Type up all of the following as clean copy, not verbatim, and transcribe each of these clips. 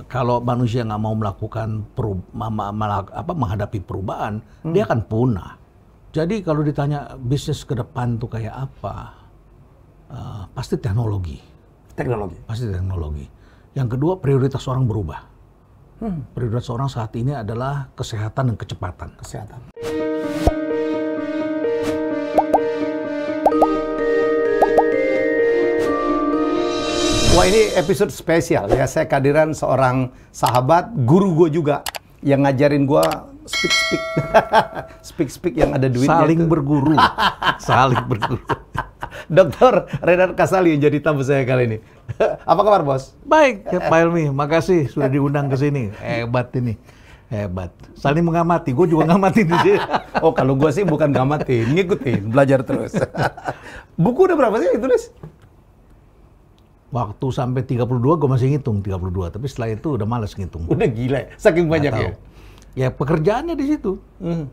kalau manusia nggak mau melakukan menghadapi perubahan, dia akan punah. Jadi kalau ditanya bisnis ke depan tuh kayak apa, pasti teknologi. Pasti teknologi. Yang kedua, prioritas orang berubah. Prioritas orang saat ini adalah kesehatan dan kecepatan. Wah, ini episode spesial ya. Saya kehadiran seorang sahabat, guru gue juga, yang ngajarin gue speak yang ada duitnya. Saling berguru. Saling berguru. Dr. Renard Kasali yang jadi tamu saya kali ini. Apa kabar, Bos? Baik, Pak Helmi. Makasih sudah diundang ke sini. Hebat ini. Hebat. Saling mengamati. Gue juga ngamatin di sini. Oh, kalau gue sih bukan ngamatin, ngikutin, belajar terus. Buku udah berapa sih ditulis? Waktu sampai 32 gue masih ngitung 32, tapi setelah itu udah malas ngitung. Udah gila, saking banyak ya. Ya pekerjaannya di situ.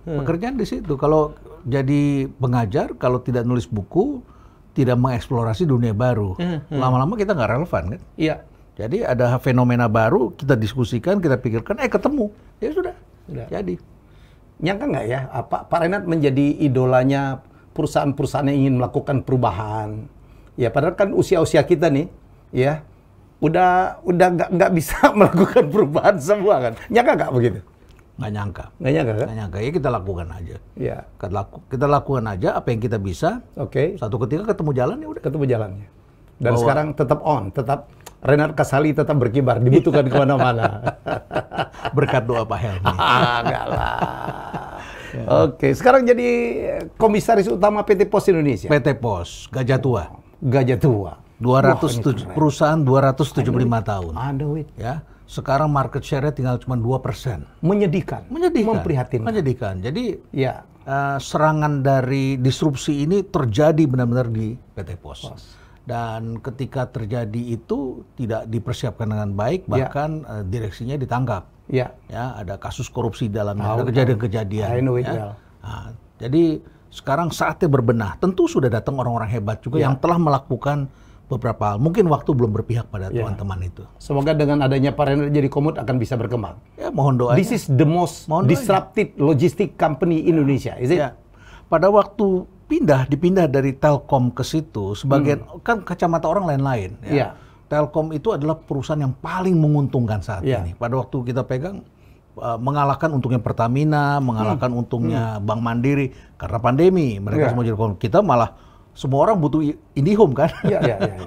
Pekerjaan di situ. Kalau jadi pengajar, kalau tidak nulis buku, tidak mengeksplorasi dunia baru. Lama-lama kita nggak relevan kan? Iya. Jadi ada fenomena baru, kita diskusikan, kita pikirkan, ketemu. Ya sudah. Jadi. Nyangka nggak ya, Pak Renard menjadi idolanya perusahaan-perusahaan yang ingin melakukan perubahan. Ya padahal kan usia-usia kita nih, ya udah nggak bisa melakukan perubahan semua kan. Nyangka nggak begitu? Nggak nyangka. Nggak nyangka kan? Nggak nyangka. Ya kita lakukan aja. Ya. Kita lakukan aja apa yang kita bisa. Oke. Satu ketika ketemu jalan ya udah. Ketemu jalannya. Dan sekarang tetap on, tetap Renard Kasali tetap berkibar, dibutuhkan kemana-mana. Berkat doa Pak Helmi. Enggak lah. Ya. Oke, sekarang jadi komisaris utama PT Pos Indonesia. PT Pos, Gajah Tua. Gajah Tua. 207 perusahaan 275 tahun. Ya. Sekarang market share-nya tinggal cuma 2%. Menyedihkan. Memprihatinkan. Menyedihkan. Jadi ya serangan dari disrupsi ini terjadi benar-benar di PT Pos. Dan ketika terjadi itu tidak dipersiapkan dengan baik, bahkan direksinya ditangkap. Ya, ada kasus korupsi dalamnya, ada kejadian-kejadian. Nah, jadi sekarang saatnya berbenah. Tentu sudah datang orang-orang hebat juga yang telah melakukan beberapa hal. Mungkin waktu belum berpihak pada teman-teman itu. Semoga dengan adanya Pak Renard jadi Komut akan bisa berkembang. Ya, mohon doanya. This is the most disrupted logistic company in Indonesia, is it? Ya. Pada waktu dipindah dari Telkom ke situ, sebagian kan kacamata orang lain-lain. Ya. Telkom itu adalah perusahaan yang paling menguntungkan saat ini. Pada waktu kita pegang, mengalahkan untungnya Pertamina, mengalahkan untungnya Bank Mandiri karena pandemi. Mereka semua jadi kita malah semua orang butuh IndiHome kan,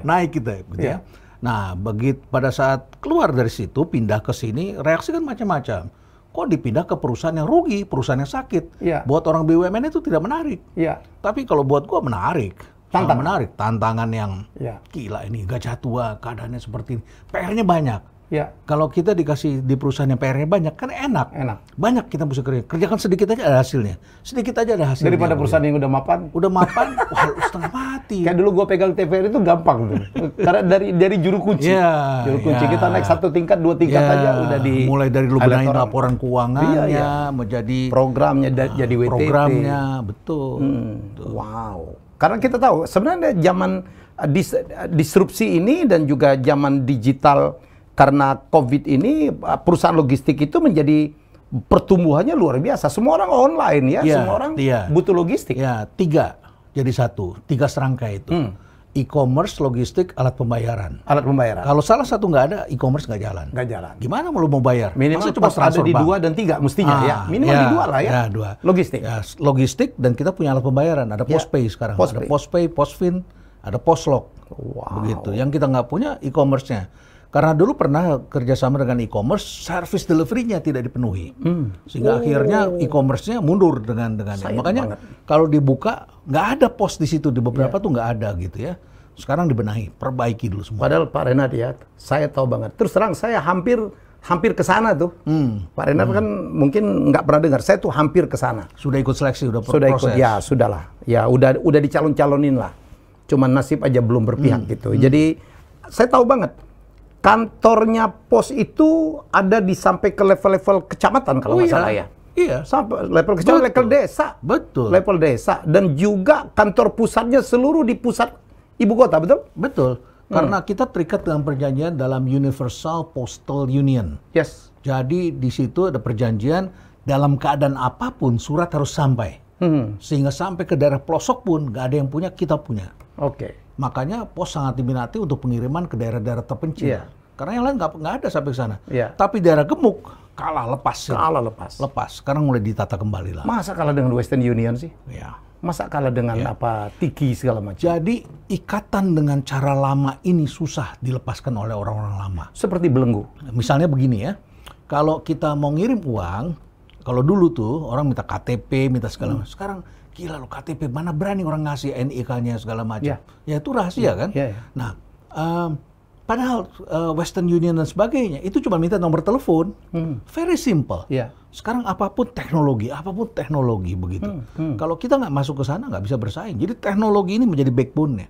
naik kita. Gitu ya. Nah, pada saat keluar dari situ, pindah ke sini, reaksi kan macam-macam. Kok dipindah ke perusahaan yang rugi, perusahaan yang sakit. Buat orang BUMN itu tidak menarik. Tapi kalau buat gua menarik. Menarik. Tantangan yang gila ini, Gajah Tua, keadaannya seperti ini. PR-nya banyak. Kalau kita dikasih di perusahaan yang PR-nya banyak, kan enak. Banyak kita bisa kerjakan sedikit aja ada hasilnya. Sedikit aja ada hasilnya. Daripada perusahaan yang udah mapan. Wah, setengah mati. Kayak dulu gua pegang TVRI itu gampang tuh. Karena dari juru kunci. Juru kunci kita naik 1 tingkat, 2 tingkat aja udah di. Mulai dari lu benahin laporan keuangannya, menjadi programnya jadi WTP. Programnya, betul. Wow. Karena kita tahu sebenarnya zaman disrupsi ini dan juga zaman digital karena COVID ini, perusahaan logistik itu menjadi pertumbuhannya luar biasa. Semua orang online ya, semua orang butuh logistik. Ya, 3 jadi 1, 3 serangkai itu. E-commerce, logistik, alat pembayaran. Kalau salah satu nggak ada, e-commerce nggak jalan. Gimana lu mau bayar? Minimal cuma ada di 2 dan 3 mestinya ya. Minimal di 2 lah ya. Logistik. Logistik dan kita punya alat pembayaran. Ada PosPay sekarang. Ada PosPay, PosFin, ada PosLok. Begitu. Yang kita nggak punya e-commerce-nya. Karena dulu pernah kerjasama dengan e-commerce, service delivery-nya tidak dipenuhi. Sehingga akhirnya e-commerce-nya mundur dengannya. Makanya kalau dibuka, nggak ada pos di situ. Di beberapa tuh nggak ada gitu ya. Sekarang dibenahi, perbaiki dulu semua. Padahal Pak Renard ya, saya tahu banget. Terus terang, saya hampir ke sana tuh. Pak Renard kan mungkin nggak pernah dengar. Saya tuh hampir ke sana. Sudah ikut seleksi, sudah proses? Ya, sudahlah. Ya, udah dicalon-calonin lah. Cuman nasib aja belum berpihak gitu. Jadi, saya tahu banget. Kantornya Pos itu ada sampai ke level-level kecamatan kalau nggak salah ya. Iya. Sampai level kecamatan, level desa. Betul. Level desa. Dan juga kantor pusatnya seluruh di pusat ibu kota, betul? Betul. Karena kita terikat dengan perjanjian dalam Universal Postal Union. Yes. Jadi di situ ada perjanjian dalam keadaan apapun surat harus sampai. Sehingga sampai ke daerah pelosok pun nggak ada yang punya, kita punya. Oke. Makanya pos sangat diminati untuk pengiriman ke daerah-daerah terpencil. Iya. Karena yang lain nggak ada sampai ke sana. Iya. Tapi daerah gemuk kalah lepas. Kalah lepas. Lepas. Sekarang mulai ditata kembali lah. Masa kalah dengan Western Union sih? Ya. Masa kalah dengan Tiki segala macam? Jadi ikatan dengan cara lama ini susah dilepaskan oleh orang-orang lama. Seperti belenggu. Misalnya begini ya, kalau kita mau ngirim uang, kalau dulu tuh orang minta KTP, minta segala macam. Sekarang gila lo KTP, mana berani orang ngasih NIK-nya segala macam. Ya itu rahasia kan. Nah, padahal Western Union dan sebagainya itu cuma minta nomor telepon. Very simple. Sekarang apapun teknologi begitu. Kalau kita nggak masuk ke sana nggak bisa bersaing. Jadi teknologi ini menjadi backbone-nya.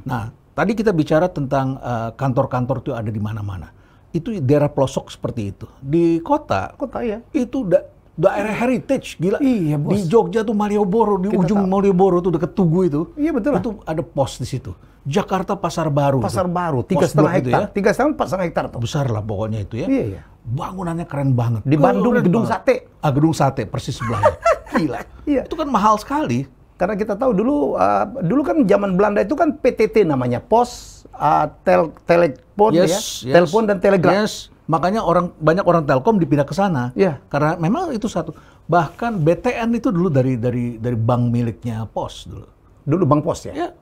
Nah, tadi kita bicara tentang kantor-kantor itu ada di mana-mana. Itu daerah pelosok seperti itu. Di kota ya. Itu daerah heritage, gila. Iya, bos. Di Jogja tuh Malioboro, di ujung Malioboro tuh dekat Tugu itu. Iya betul. Itu ada pos di situ. Jakarta Pasar Baru. Pasar Baru, 3,5 hektar. 3,5 hektar tuh. Besar lah pokoknya itu ya. Iya. Bangunannya keren banget. Di Bandung, Gedung Sate. Gedung Sate, persis sebelahnya. Gila. Iya. Itu kan mahal sekali. Karena kita tahu dulu kan zaman Belanda itu kan PTT namanya, pos, telepon telepon dan telegraf. Makanya banyak orang Telkom dipindah ke sana. Karena memang itu satu. Bahkan BTN itu dulu dari bank miliknya Pos dulu. Dulu Bank Pos ya?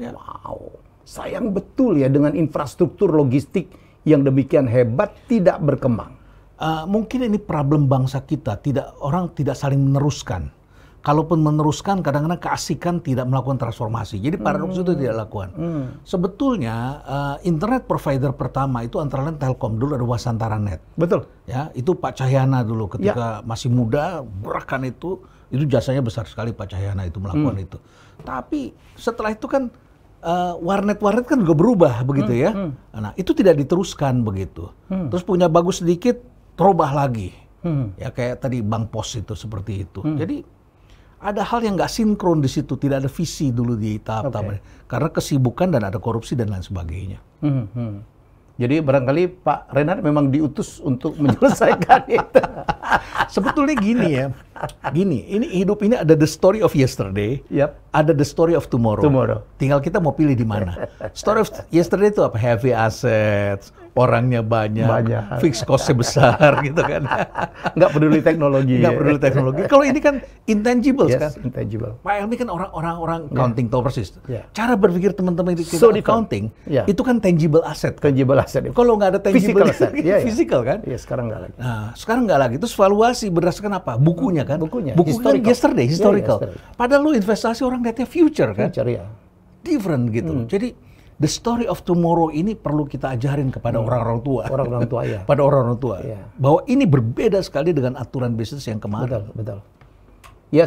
Wow. Sayang betul ya dengan infrastruktur logistik yang demikian hebat tidak berkembang. Mungkin ini problem bangsa kita, orang tidak saling meneruskan. Kalaupun meneruskan, kadang-kadang keasikan tidak melakukan transformasi. Jadi paradoks itu tidak lakukan. Sebetulnya internet provider pertama itu antara lain Telkom, dulu ada Wasantara Net. Betul. Ya, itu Pak Cahyana dulu ketika masih muda, gerakan itu jasanya besar sekali Pak Cahyana itu melakukan itu. Tapi setelah itu kan warnet-warnet kan juga berubah begitu ya. Nah, itu tidak diteruskan begitu. Terus punya bagus sedikit, terubah lagi. Ya kayak tadi Bank Pos itu seperti itu. Jadi ada hal yang nggak sinkron di situ, tidak ada visi dulu di tahap-tahap karena kesibukan dan ada korupsi dan lain sebagainya. Jadi barangkali Pak Renard memang diutus untuk menyelesaikan itu. Sebetulnya gini ya, ini hidup ini ada the story of yesterday, ada the story of tomorrow. Tinggal kita mau pilih di mana. Story of yesterday itu apa? Heavy assets, orangnya banyak. Fixed cost-nya besar gitu kan. Nggak peduli teknologi. Kalau ini kan intangible kan. Intangible. Pak Helmi kan orang accounting tahu persis. Cara berpikir teman-teman di accounting itu kan tangible asset. Kalau nggak ada tangible physical kan? Iya, sekarang nggak lagi. Nah, sekarang nggak lagi. Terus valuasi berdasarkan apa? Bukunya kan? Buku kan historical. Padahal lu investasi orang lihatnya future kan? Different gitu. Jadi the story of tomorrow ini perlu kita ajarin kepada orang-orang tua. Pada orang-orang tua. Bahwa ini berbeda sekali dengan aturan bisnis yang kemarin. Betul. Ya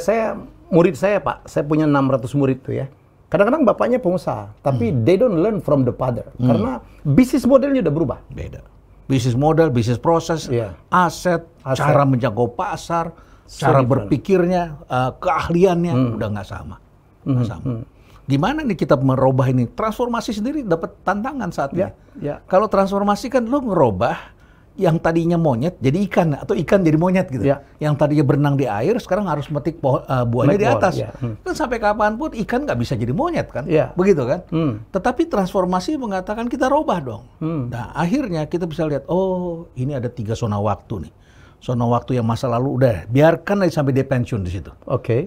murid saya Pak, saya punya 600 murid tuh ya. Kadang-kadang bapaknya pengusaha, tapi they don't learn from the father. Karena bisnis modelnya udah berubah. Beda. Bisnis model, bisnis proses, aset, cara menjangkau pasar, cara berpikirnya, keahliannya udah nggak sama. Gimana nih kita merubah ini? Transformasi sendiri dapat tantangan saat ini. Kalau transformasi kan lu ngerubah yang tadinya monyet jadi ikan atau ikan jadi monyet gitu. Yang tadinya berenang di air sekarang harus metik buahnya di atas. Kan sampai kapanpun ikan nggak bisa jadi monyet kan. Begitu kan. Tetapi transformasi mengatakan kita rubah dong. Nah akhirnya kita bisa lihat, oh ini ada 3 zona waktu nih. Zona waktu yang masa lalu udah biarkan aja sampai dia pensiun di situ.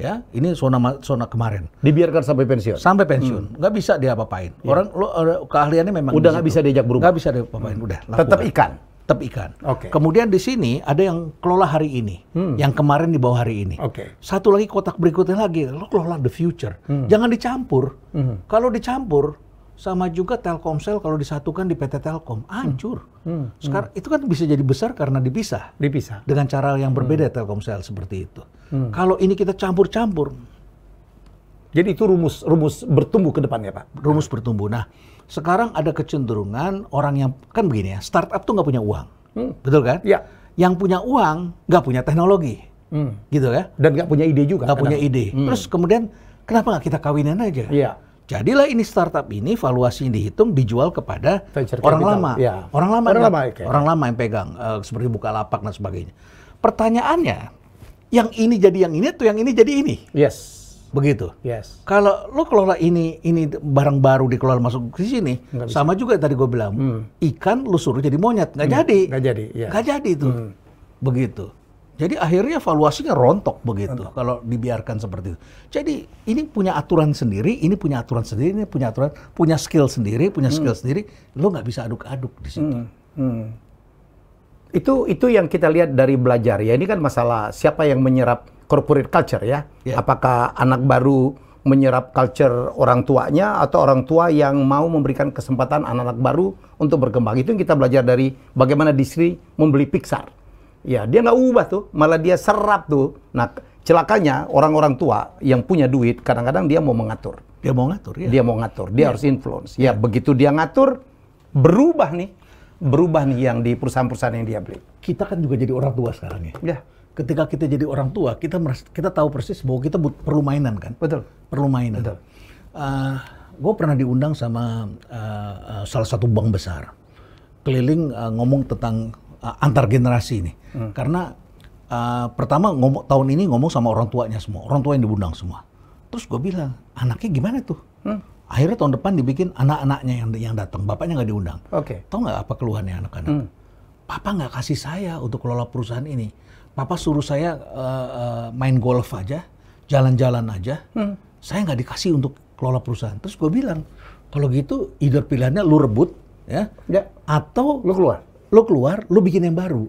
Ya, ini zona kemarin. Dibiarkan sampai pensiun. Sampai pensiun, nggak bisa dia apa-apain. Orang keahliannya memang udah nggak bisa diajak berubah. Nggak bisa dia apa-apain, udah. Tetap ikan. Kemudian di sini ada yang kelola hari ini, yang kemarin di bawah hari ini. Satu lagi kotak berikutnya lagi, lo kelola the future. Jangan dicampur. Kalau dicampur, sama juga Telkomsel kalau disatukan di PT Telkom, hancur. Sekarang itu kan bisa jadi besar karena dipisah. Dengan cara yang berbeda Telkomsel seperti itu. Kalau ini kita campur-campur. Jadi itu rumus bertumbuh ke depannya Pak? Rumus bertumbuh. Nah, sekarang ada kecenderungan orang yang, kan begini ya, startup tuh nggak punya uang. Betul kan? Yang punya uang nggak punya teknologi. Gitu ya. Dan nggak punya ide juga. Nggak punya ide. Terus kemudian, kenapa nggak kita kawinin aja? Jadilah ini startup ini valuasi dihitung dijual kepada venture orang capital. lama. Ya. Orang lama yang pegang seperti Bukalapak dan sebagainya. Pertanyaannya, yang ini jadi yang ini atau yang ini jadi ini? Yes. Begitu. Yes. Kalau lo kelola ini barang baru dikelola masuk ke sini, sama juga tadi gue bilang, ikan lu suruh jadi monyet, nggak jadi. Nggak jadi. Ya. Nggak jadi itu. Begitu. Jadi akhirnya valuasinya rontok begitu kalau dibiarkan seperti itu. Jadi ini punya aturan sendiri, ini punya aturan sendiri, ini punya aturan, punya skill sendiri, lo nggak bisa aduk-aduk di situ. Itu yang kita lihat dari belajar ya. Ini kan masalah siapa yang menyerap corporate culture ya. Apakah anak baru menyerap culture orang tuanya atau orang tua yang mau memberikan kesempatan anak-anak baru untuk berkembang. Itu yang kita belajar dari bagaimana Disney membeli Pixar. Ya, dia nggak ubah tuh, malah dia serap tuh. Nah, celakanya orang-orang tua yang punya duit, kadang-kadang dia mau mengatur. Dia mau ngatur, ya. Dia mau ngatur, dia harus influence. Ya, begitu dia ngatur, berubah nih yang di perusahaan-perusahaan yang dia beli. Kita kan juga jadi orang tua sekarang ya. Ya. Ketika kita jadi orang tua, kita tahu persis bahwa kita perlu mainan kan. Betul. Perlu mainan. Betul. Gue pernah diundang sama salah satu bank besar, keliling ngomong tentang antar generasi nih. Karena pertama tahun ini ngomong sama orang tuanya semua, orang tua yang diundang semua. Terus gue bilang, anaknya gimana tuh? Akhirnya tahun depan dibikin anak-anaknya yang datang, bapaknya nggak diundang. Tahu nggak apa keluhannya anak-anak? Papa nggak kasih saya untuk kelola perusahaan ini. Papa suruh saya main golf aja, jalan-jalan aja. Saya nggak dikasih untuk kelola perusahaan. Terus gue bilang, kalau gitu either pilihannya lu rebut, ya. Atau lu keluar, lu bikin yang baru.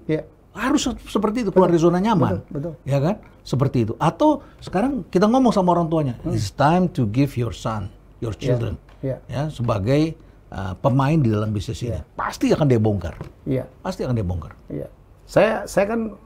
Harus seperti itu, keluar dari zona nyaman. Betul. Ya kan? Seperti itu. Atau sekarang kita ngomong sama orang tuanya, it's time to give your son, your children, ya, sebagai pemain di dalam bisnis ini. Pasti akan dia bongkar. Pasti akan dia bongkar. Saya kan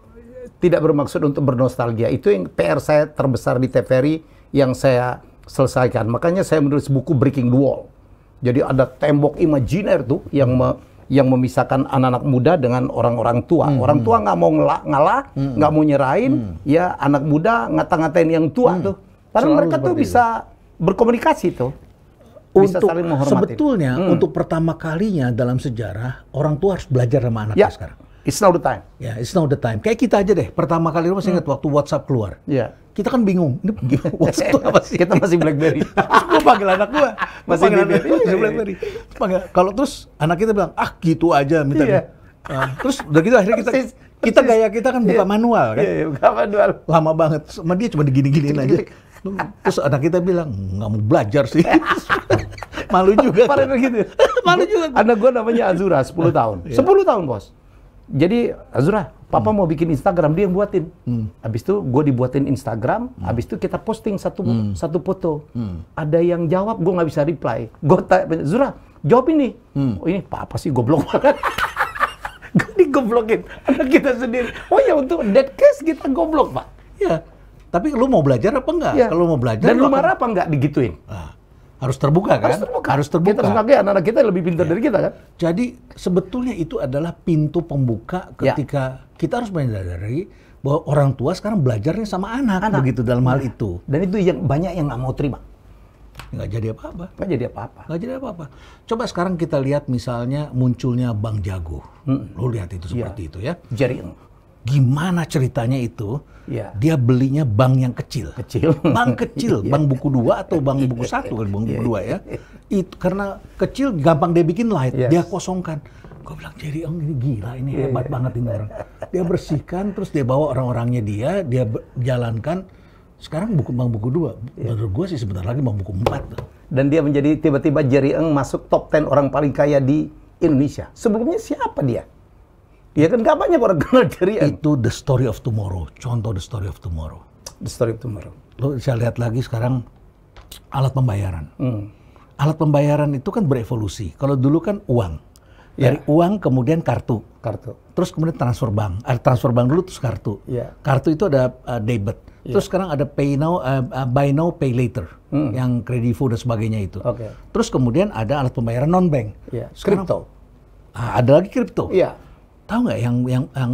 tidak bermaksud untuk bernostalgia. Itu yang PR saya terbesar di TVRI yang saya selesaikan. Makanya saya menulis buku Breaking the Wall. Jadi ada tembok imajiner tuh yang memisahkan anak-anak muda dengan orang-orang tua. Orang tua nggak mau ngalah, nggak mau nyerahin, ya anak muda ngata-ngatain yang tua tuh. Padahal mereka tuh bisa berkomunikasi tuh. Bisa saling menghormati. Sebetulnya untuk pertama kalinya dalam sejarah, orang tua harus belajar sama anaknya sekarang. It's now the time. Ya, it's now the time. Kayak kita aja deh, pertama kali lu masih ingat waktu WhatsApp keluar. Kita kan bingung, ini WhatsApp itu apa sih? Kita masih BlackBerry. Gue panggil anak gue, masih BlackBerry. Kalau terus anak kita bilang, gitu aja minta. Terus udah gitu akhirnya gaya kita kan buka manual kan. Buka manual. Lama banget, sama dia cuma digini-giniin aja. Terus anak kita bilang, nggak mau belajar sih. Malu juga. Malu juga. Anak gue namanya Azura, 10 tahun. 10 tahun, Bos. Jadi, Azura, Papa mau bikin Instagram, dia yang buatin. Habis itu gue dibuatin Instagram, habis itu kita posting satu foto. Ada yang jawab, gue nggak bisa reply. Gue tanya, Azura, jawab ini. Oh ini Papa sih goblok banget. Gue digoblokin, anak kita sendiri. Oh ya untuk that case kita goblok, Pak. Ya, tapi lu mau belajar apa enggak? Kalau mau belajar, dan lu marah apa enggak digituin? Harus terbuka kan? Harus terbuka. Kita sebagai anak-anak kita lebih pintar dari kita kan? Jadi sebetulnya itu adalah pintu pembuka ketika kita harus menyadari bahwa orang tua sekarang belajarnya sama anak. Begitu dalam hal itu. Dan itu yang banyak yang nggak mau terima. Nggak jadi apa-apa. Nggak jadi apa-apa. Coba sekarang kita lihat misalnya munculnya Bank Jago. Lo lihat itu seperti itu ya. Gimana ceritanya itu? Dia belinya bank yang kecil. Bank kecil, bank buku 2 atau bank buku 1 kan, bank buku 2 ya. Itu karena kecil gampang dia bikin light, dia kosongkan. Gue bilang, Jerry Ong ini gila, ini hebat banget ini orang. Dia bersihkan, terus dia bawa orang-orangnya dia jalankan. Sekarang bank buku 2, menurut gue sih sebentar lagi bank buku 4. Dan dia menjadi tiba-tiba Jerry Ong masuk top 10 orang paling kaya di Indonesia. Sebelumnya siapa dia? Dia kan gak banyak orang kenal Jerry Ong. Itu the story of tomorrow. Contoh the story of tomorrow. The story of tomorrow. Lo bisa lihat lagi sekarang alat pembayaran. Alat pembayaran itu kan berevolusi. Kalau dulu kan uang. Dari uang kemudian kartu. Terus kemudian transfer bank. Transfer bank dulu terus kartu. Kartu itu ada debit. Terus sekarang ada buy now, pay later. Yang Kredivo dan sebagainya itu. Terus kemudian ada alat pembayaran non-bank. Kripto. Ada lagi kripto. Tahu nggak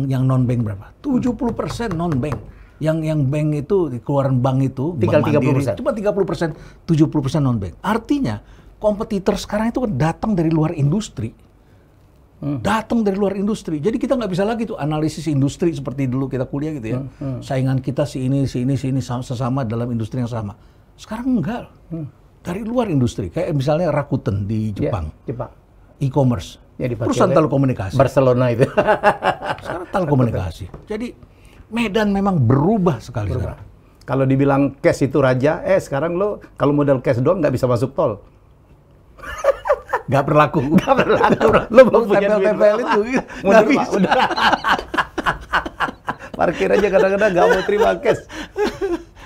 yang non-bank berapa? 70% non-bank. Yang bank itu, keluaran bank itu, tinggal bank Mandiri, cuma 30%, 70% non-bank. Artinya, kompetitor sekarang itu datang dari luar industri. Datang dari luar industri. Jadi kita nggak bisa lagi tuh analisis industri seperti dulu kita kuliah gitu ya. Saingan kita si ini sesama dalam industri yang sama. Sekarang enggak. Dari luar industri. Kayak misalnya Rakuten di Jepang. Jepang. E-commerce. Perusahaan telekomunikasi. Barcelona itu. Sekarang telekomunikasi. Jadi Medan memang berubah sekali sekarang. Kalau dibilang cash itu raja, sekarang lo kalau modal cash doang nggak bisa masuk tol. Nggak berlaku. Nggak berlaku. Lo mau punya tempel itu, nggak bisa. Udah. Parkir aja kadang-kadang nggak mau terima cash.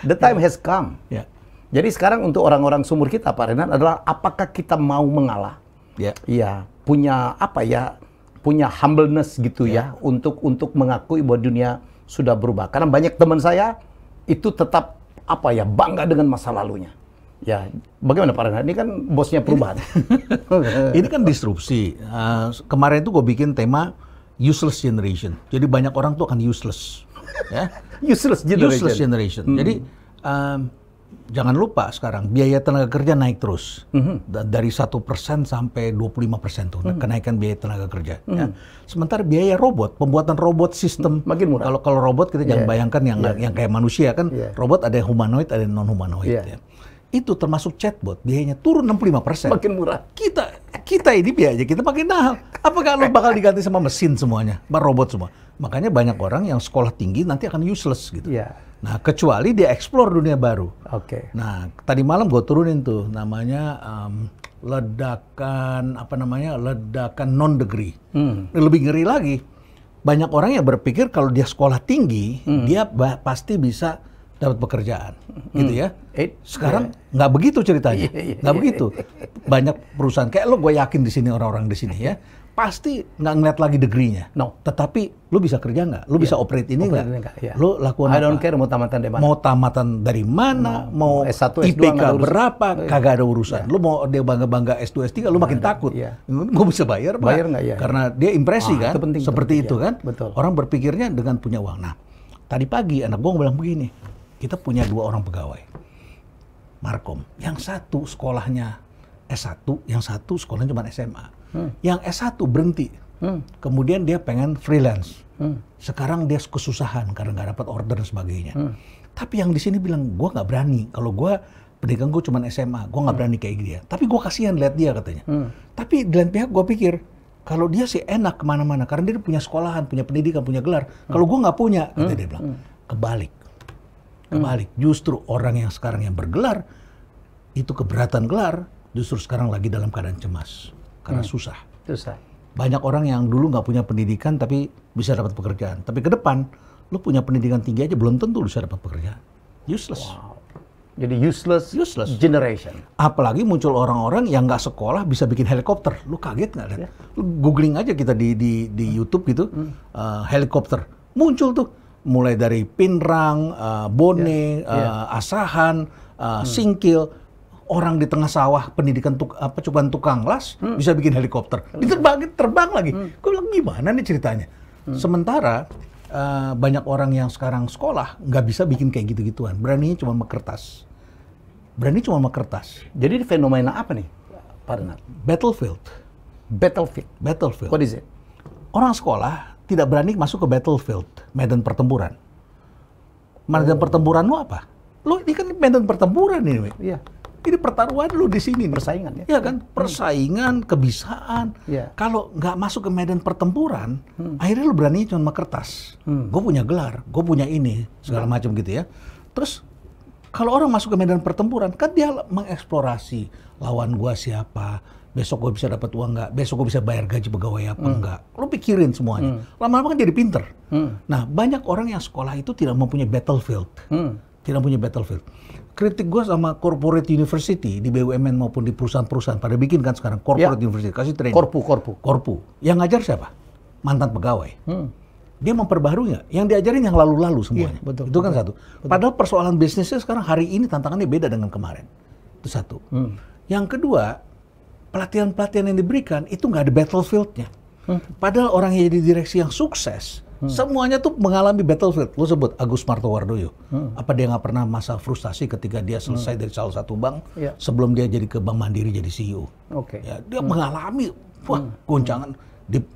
The time has come. Ya. Jadi sekarang untuk orang-orang sumur kita, Pak Renat, adalah apakah kita mau mengalah? Ya. Iya. Punya apa ya? Punya humbleness gitu ya untuk mengakui bahwa dunia sudah berubah. Karena banyak teman saya itu tetap apa ya, bangga dengan masa lalunya. Ya, bagaimana Pak Renat? Ini kan bosnya perubahan. Ini kan disrupsi. Kemarin itu gue bikin tema useless generation. Jadi banyak orang tuh akan useless. Ya? Useless generation. Jadi jangan lupa sekarang biaya tenaga kerja naik terus. Dari 1% sampai 25% tuh kenaikan biaya tenaga kerja. Ya. Sementara biaya robot, pembuatan robot sistem makin murah. Kalau robot kita jangan bayangkan yang kayak manusia kan. Robot ada yang humanoid, ada yang non humanoid. Ya. Itu termasuk chatbot, biayanya turun 65%. Makin murah. Kita ini biaya kita makin mahal. Apakah lo bakal diganti sama mesin semuanya, robot semua? Makanya banyak orang yang sekolah tinggi nanti akan useless gitu. Nah, kecuali dia explore dunia baru. Nah, tadi malam gue turunin tuh namanya ledakan non degree. Lebih ngeri lagi. Banyak orang yang berpikir kalau dia sekolah tinggi, dia pasti bisa dapat pekerjaan, gitu ya. Sekarang nggak begitu ceritanya, nggak begitu. Banyak perusahaan kayak lo, gue yakin di sini orang-orang di sini ya, pasti nggak ngeliat lagi degree-nya. Tetapi lo bisa kerja nggak? Lo bisa operate ini nggak? Lo lakukan apa? I don't care mau tamatan dari mana. Mau tamatan dari mana? Mau S1, S2 IPK berapa? Kagak ada urusan. Lo mau dia bangga-bangga S2, S3, lo makin takut. Gue bisa bayar nggak ya? Karena dia impresi kan, itu seperti itu kan. Betul. Orang berpikirnya dengan punya uang. Nah, tadi pagi anak gue bilang begini. Kita punya 2 orang pegawai, Markom. Yang satu sekolahnya S1, yang satu sekolahnya cuma SMA. Yang S1 berhenti. Kemudian dia pengen freelance. Sekarang dia kesusahan karena nggak dapat order dan sebagainya. Tapi yang di sini bilang, gue nggak berani. Kalau gue pendidikan gue cuma SMA, gue nggak berani kayak dia. Tapi gue kasihan lihat dia katanya. Tapi di lain pihak gue pikir, kalau dia sih enak kemana-mana karena dia punya sekolahan, punya pendidikan, punya gelar. Kalau gue nggak punya, katanya dia bilang, kebalik. Justru orang yang sekarang yang bergelar itu keberatan gelar, justru sekarang lagi dalam keadaan cemas karena susah. Banyak orang yang dulu nggak punya pendidikan tapi bisa dapat pekerjaan. Tapi ke depan lu punya pendidikan tinggi aja belum tentu bisa dapat pekerjaan. Useless. Jadi useless generation. Apalagi muncul orang-orang yang nggak sekolah bisa bikin helikopter. Lu kaget nggak lihat? Lu googling aja kita di YouTube gitu, helikopter muncul tuh. Mulai dari Pinrang, Bone, Asahan, Singkil, orang di tengah sawah pendidikan cobaan tukang las bisa bikin helikopter, terbang lagi. Gue bilang gimana nih ceritanya? Sementara banyak orang yang sekarang sekolah nggak bisa bikin kayak gitu-gituan, beraninya cuma sama kertas. Jadi fenomena apa nih, Pak Renat? Battlefield. What is it? Orang sekolah tidak berani masuk ke battlefield, medan pertempuran. Medan pertempuran lu apa? Lu ini kan medan pertempuran ini. Iya. Ini pertaruhan lu di sini. Persaingan ya? Iya kan? Persaingan, kebisaan. Kalau nggak masuk ke medan pertempuran, akhirnya lu berani cuma sama kertas. Gue punya gelar, gue punya ini, segala macam gitu ya. Terus kalau orang masuk ke medan pertempuran, kan dia mengeksplorasi lawan gua siapa, besok gue bisa dapat uang nggak, besok gue bisa bayar gaji pegawai apa enggak. Lo pikirin semuanya. Lama-lama kan jadi pinter. Nah, banyak orang yang sekolah itu tidak mempunyai battlefield. Kritik gue sama corporate university di BUMN maupun di perusahaan-perusahaan pada bikin kan sekarang corporate university, kasih training. Korpu. Yang ngajar siapa? Mantan pegawai. Dia memperbaharui nggak? Yang diajarin yang lalu-lalu semuanya. Itu kan satu. Padahal persoalan bisnisnya sekarang hari ini tantangannya beda dengan kemarin. Itu satu. Yang kedua, pelatihan-pelatihan yang diberikan itu nggak ada battlefield-nya. Padahal orang yang jadi direksi yang sukses Semuanya tuh mengalami battlefield. Lo sebut Agus Martowardoyo. Apa dia nggak pernah masa frustasi ketika dia selesai dari salah satu bank sebelum dia jadi ke Bank Mandiri jadi CEO? Ya, dia mengalami goncangan,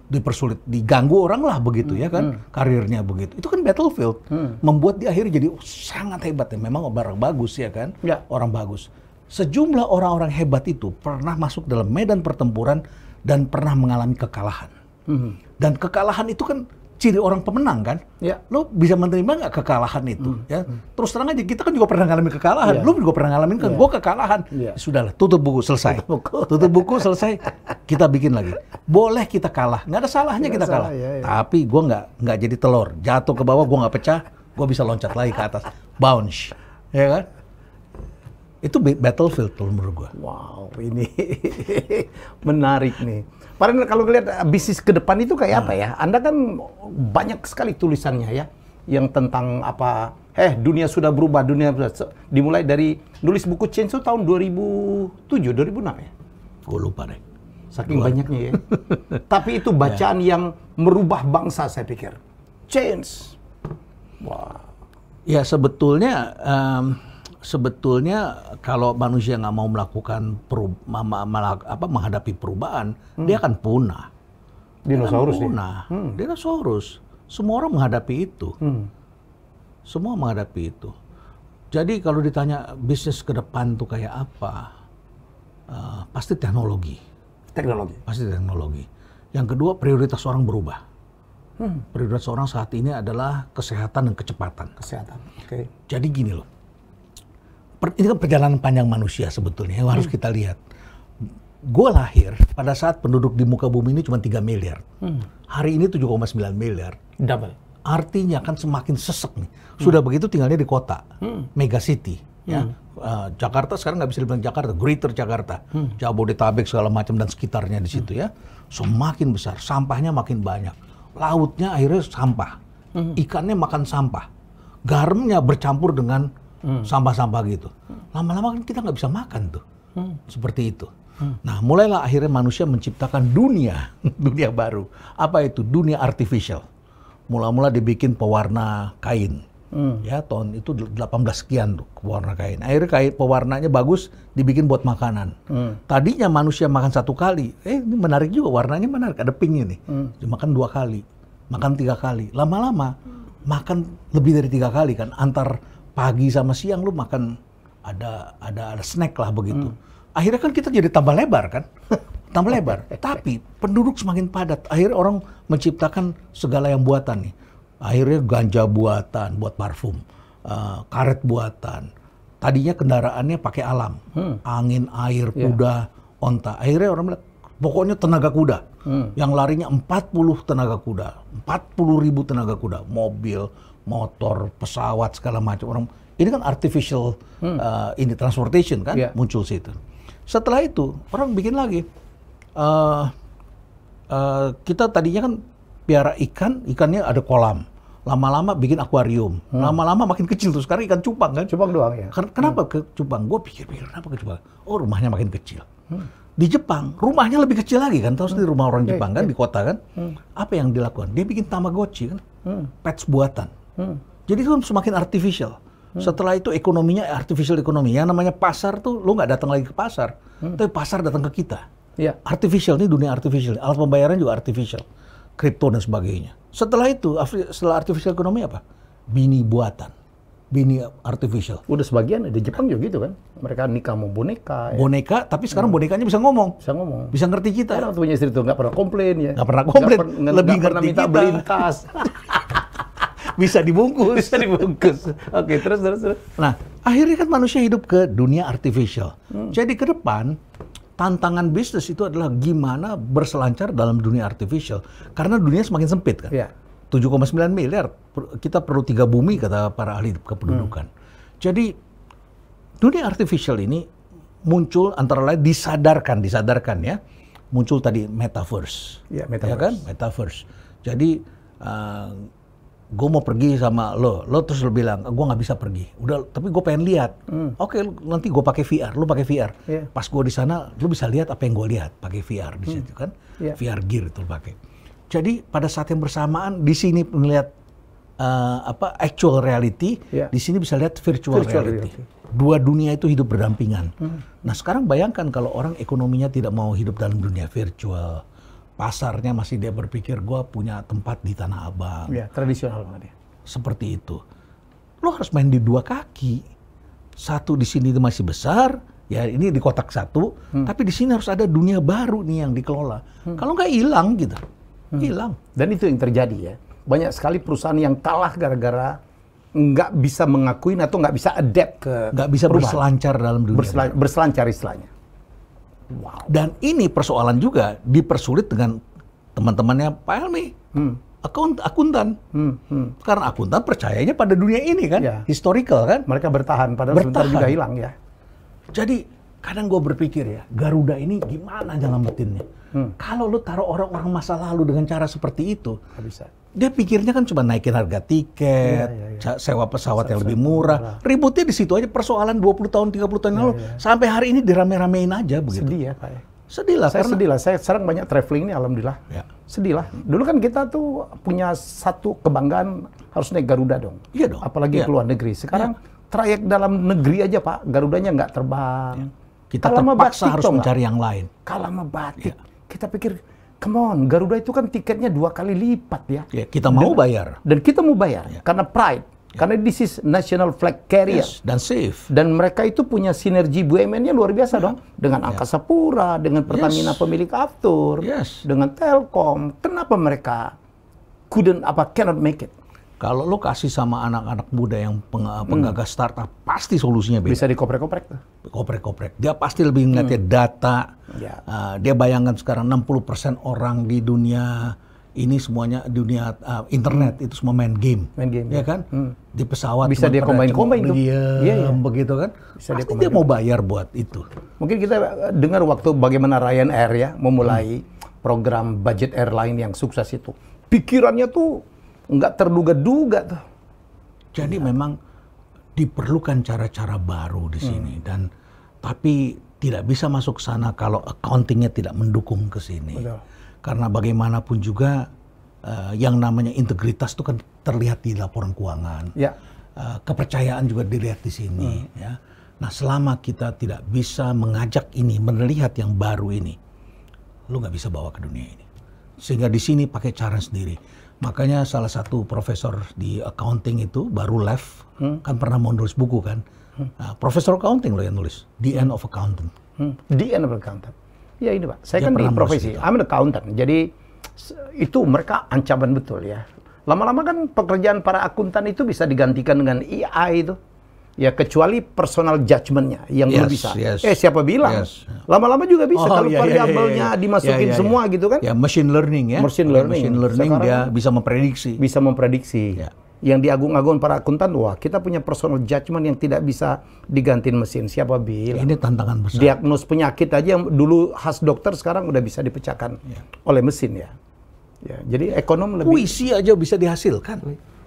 dipersulit, diganggu orang lah begitu ya kan, karirnya begitu. Itu kan battlefield. Membuat dia akhirnya jadi sangat hebat ya. Memang orang bagus ya kan, orang bagus. Sejumlah orang-orang hebat itu pernah masuk dalam medan pertempuran dan pernah mengalami kekalahan. Dan kekalahan itu kan ciri orang pemenang kan? Lo bisa menerima nggak kekalahan itu? Ya, terus terang aja kita kan juga pernah ngalamin kekalahan. Lo juga pernah ngalamin kan? Gue kekalahan. Sudahlah, tutup buku selesai. Tutup buku selesai. Kita bikin lagi. Boleh kita kalah, nggak ada salahnya kita kalah. Tapi gue nggak jadi telur. Jatuh ke bawah, gue nggak pecah. Gue bisa loncat lagi ke atas. Bounce, ya kan? Itu battlefield tuh menurut gua. Wow, ini menarik nih. Pak Renal, kalau lihat bisnis ke depan itu kayak apa ya? Anda kan banyak sekali tulisannya ya, yang tentang apa? Dunia sudah berubah, dimulai dari nulis buku Chainsaw tahun 2007, 2006 ya? Gua lupa deh. Saking banyaknya ya. Tapi itu bacaan yang merubah bangsa saya pikir. Change. Wah. Ya sebetulnya kalau manusia nggak mau melakukan menghadapi perubahan, dia akan punah. Dinosaurus dia. Dinosaurus. Semua orang menghadapi itu. Semua menghadapi itu. Jadi kalau ditanya bisnis ke depan tuh kayak apa, pasti teknologi. Pasti teknologi. Yang kedua, prioritas orang berubah. Prioritas orang saat ini adalah kesehatan dan kecepatan. Kesehatan. Oke. Jadi gini loh. Ini kan perjalanan panjang manusia sebetulnya yang harus kita lihat. Gue lahir pada saat penduduk di muka bumi ini cuma 3 miliar. Hari ini 7,9 miliar. Double. Artinya kan semakin sesek nih. Sudah begitu tinggalnya di kota, mega city. Ya. Jakarta sekarang nggak bisa dibilang Jakarta, Greater Jakarta. Jabodetabek segala macam dan sekitarnya di situ ya. Semakin besar, sampahnya makin banyak. Lautnya akhirnya sampah. Ikannya makan sampah. Garamnya bercampur dengan sampah-sampah gitu. Lama-lama kan kita nggak bisa makan tuh. Seperti itu. Nah, mulailah akhirnya manusia menciptakan dunia baru. Apa itu? Dunia artificial. Mula-mula dibikin pewarna kain. Ya, tahun itu 18 sekian tuh pewarna kain. Akhirnya pewarnanya bagus, dibikin buat makanan. Tadinya manusia makan 1 kali. Ini menarik juga, warnanya menarik. Ada pinknya nih. Dimakan 2 kali, makan 3 kali. Lama-lama makan lebih dari 3 kali kan. Antar pagi sama siang lu makan ada snack lah begitu. Akhirnya kan kita jadi tambah lebar kan. Tambah lebar. Tapi penduduk semakin padat. Akhirnya orang menciptakan segala yang buatan nih. Akhirnya ganja buatan buat parfum, karet buatan. Tadinya kendaraannya pakai alam. Angin, air, kuda, onta. Akhirnya orang bilang pokoknya tenaga kuda. Yang larinya 40 tenaga kuda. 40.000 tenaga kuda. Mobil, motor, pesawat, segala macam. Orang ini kan artificial ini transportation kan muncul situ. Setelah itu orang bikin lagi. Kita tadinya kan piara ikan, ikannya ada kolam. Lama-lama bikin akuarium. Lama-lama makin kecil tuh. Sekarang ikan cupang kan? Cupang doang ya. Kenapa ke cupang? Gue pikir-pikir kenapa ke cupang? Oh, rumahnya makin kecil. Di Jepang rumahnya lebih kecil lagi kan? Tahu sendiri rumah orang Jepang kan di kota kan? Apa yang dilakukan? Dia bikin Tamagotchi kan? Pets buatan. Jadi itu semakin artificial. Setelah itu ekonominya artificial ekonomi. Yang namanya pasar tuh lo nggak datang lagi ke pasar, tapi pasar datang ke kita. Artificial ini dunia artificial. Alat pembayaran juga artificial, kripto dan sebagainya. Setelah itu, setelah artificial ekonomi apa? Bini buatan, bini artificial. Udah sebagian di Jepang juga gitu kan. Mereka nikah mau boneka. Boneka, tapi sekarang bonekanya bisa ngomong. Bisa ngomong. Bisa ngerti kita. Karena punya istri tuh nggak pernah komplain ya. Nggak pernah komplain. Lebih nggak pernah ngerti minta kita. belintas. Bisa dibungkus. Bisa dibungkus. Oke, terus. Nah, akhirnya kan manusia hidup ke dunia artificial. Jadi ke depan, tantangan bisnis itu adalah gimana berselancar dalam dunia artificial. Karena dunia semakin sempit kan. 7,9 miliar. Kita perlu 3 bumi, kata para ahli kependudukan. Jadi, dunia artificial ini muncul antara lain disadarkan ya. Muncul tadi metaverse. Ya kan? Metaverse. Jadi, gue mau pergi sama lo terus lo bilang gue nggak bisa pergi, udah tapi gue pengen lihat. Oke, nanti gue pakai VR, lo pakai VR. Pas gue di sana lo bisa lihat apa yang gue lihat pakai VR di situ kan. VR gear itu lo pakai. Jadi pada saat yang bersamaan di sini melihat actual reality, di sini bisa lihat virtual reality. Dua dunia itu hidup berdampingan. Nah sekarang bayangkan kalau orang ekonominya tidak mau hidup dalam dunia virtual, pasarnya masih dia berpikir gue punya tempat di Tanah Abang. Ya, tradisional banget ya. Seperti itu. Lo harus main di dua kaki. Satu di sini itu masih besar, ya ini di kotak satu, tapi di sini harus ada dunia baru nih yang dikelola. Kalau nggak hilang gitu, hilang. Dan itu yang terjadi ya. Banyak sekali perusahaan yang kalah gara-gara nggak bisa mengakuin atau nggak bisa adapt ke nggak bisa berselancar dalam dunia. Berselancar istilahnya. Wow. Dan ini persoalan juga dipersulit dengan teman-temannya Pak Helmi, akuntan. Karena akuntan percayanya pada dunia ini kan, historical kan. Mereka bertahan, padahal sebentar juga hilang ya. Jadi kadang gue berpikir ya, Garuda ini gimana nyelamatinnya? Kalau lu taruh orang-orang masa lalu dengan cara seperti itu, nggak bisa. Dia pikirnya kan cuma naikin harga tiket, sewa pesawat yang lebih murah. Ributnya di situ aja, persoalan 20 tahun, 30 tahun lalu. Sampai hari ini dirame-ramein aja begitu. Sedih ya Pak ya? Sedih lah. Sedih lah. Saya sekarang banyak traveling nih, alhamdulillah. Sedih lah. Dulu kan kita tuh punya satu kebanggaan, harus naik Garuda dong. Iya dong. Apalagi ke luar negeri. Sekarang trayek dalam negeri aja Pak, Garudanya nggak terbang. Kita terpaksa harus mencari yang lain. Kalau sama batik, kita pikir, come on, Garuda itu kan tiketnya 2 kali lipat ya. Kita mau bayar. Dan kita mau bayar, karena pride. Karena this is national flag carrier. Dan safe. Dan mereka itu punya sinergi BUMN-nya luar biasa dong. Dengan Angkasa Pura, dengan Pertamina pemilik Aftur, dengan Telkom. Kenapa mereka cannot make it? Kalau lo kasih sama anak-anak muda yang penggagas startup, pasti solusinya beda. Bisa dikoprek-koprek tuh. Koprek-koprek. Dia pasti lebih ngeliatnya data. Dia bayangkan sekarang 60% orang di dunia ini semuanya dunia internet itu semua main game. Ya kan? Di pesawat bisa dia combine tuh. Begitu kan? Bisa pasti dia mau bayar buat itu. Mungkin kita dengar waktu bagaimana Ryanair ya memulai program budget airline yang sukses itu. Pikirannya tuh nggak terduga-duga tuh. Jadi memang diperlukan cara-cara baru di sini tapi tidak bisa masuk sana kalau accountingnya tidak mendukung ke sini. Karena bagaimanapun juga yang namanya integritas itu kan terlihat di laporan keuangan. Kepercayaan juga dilihat di sini. Ya. Nah selama kita tidak bisa mengajak ini, melihat yang baru ini, lu nggak bisa bawa ke dunia ini. Sehingga di sini pakai cara sendiri. Makanya salah satu profesor di accounting itu baru left, kan pernah mau nulis buku kan. Profesor accounting loh yang nulis, The End of Accounting. The End of Accounting. Ya ini Pak, saya kan di profesi, I'm an accountant. Jadi itu mereka ancaman betul ya. Lama-lama kan pekerjaan para akuntan itu bisa digantikan dengan AI itu. Ya kecuali personal judgment-nya yang belum bisa. Siapa bilang? Lama-lama juga bisa kalau variabelnya dimasukin semua gitu kan? Machine learning ya. Machine learning dia bisa memprediksi. Bisa memprediksi. Yang diagung-agung para akuntan, wah kita punya personal judgment yang tidak bisa digantiin mesin. Siapa bilang? Ini tantangan besar. Diagnos penyakit aja yang dulu khas dokter sekarang udah bisa dipecahkan oleh mesin ya. Jadi ekonom lebih. Puisi aja bisa dihasilkan.